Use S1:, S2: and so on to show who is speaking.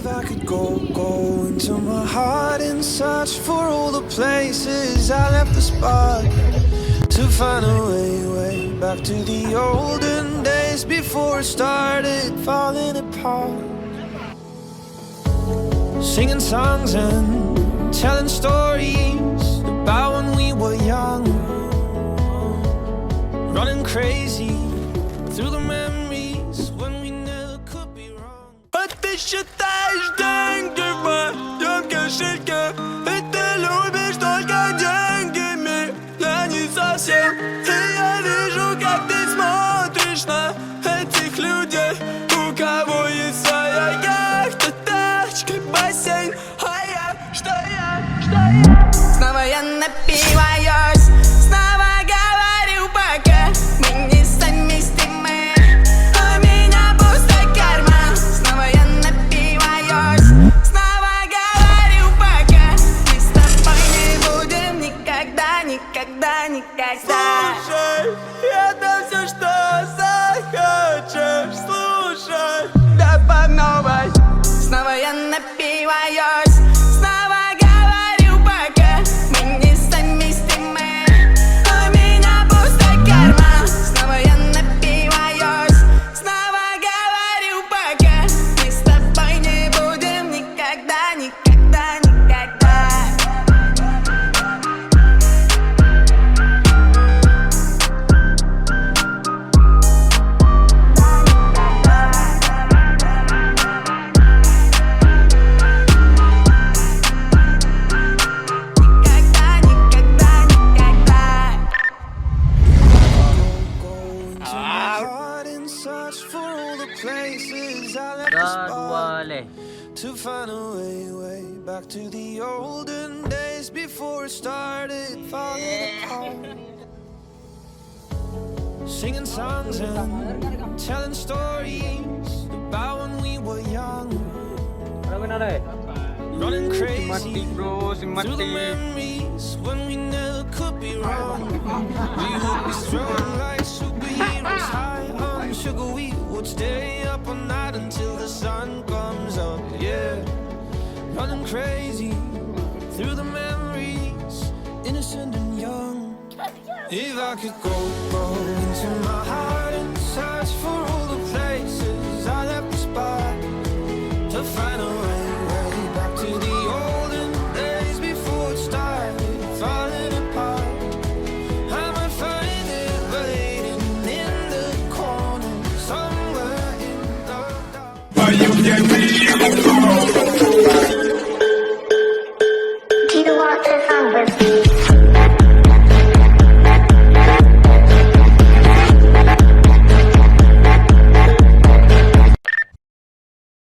S1: If I could go into my heart and search for all the places I left the spark, to find a way back to the olden days before it started falling apart. Singing songs and telling stories about when we were young, running crazy through the memories when we never could be wrong. А ты считаешь деньги в моем кошельке, и ты любишь только деньгами, я не совсем. И я вижу, как ты смотришь на этих людей, у кого есть своя яхта, тачка, бассейн, а я, что я?
S2: Снова я напиваюсь, снова говорю пока мы не совместимы, у меня пустой карман. Снова я напиваюсь, снова говорю пока мы с тобой не будем никогда, никогда, никогда.
S1: Слушай, это все, что захочешь, слушай, да по новой.
S2: Снова я напиваюсь, снова говорю пока мы не совместимы, у меня пустой карман. Снова я напиваюсь, снова говорю пока мы с тобой не будем никогда, никогда, никогда.
S1: To find a way back to the olden days before it started falling apart. Singing songs and telling stories about when we were young, running crazy through the memories when we never could be wrong. We would be strong like superheroes, high on sugar. We would stay up all night until the sun comes up. Yeah, running crazy through the memories, innocent and young. If I could go into my heart and search for all the places I left the spot, to find a way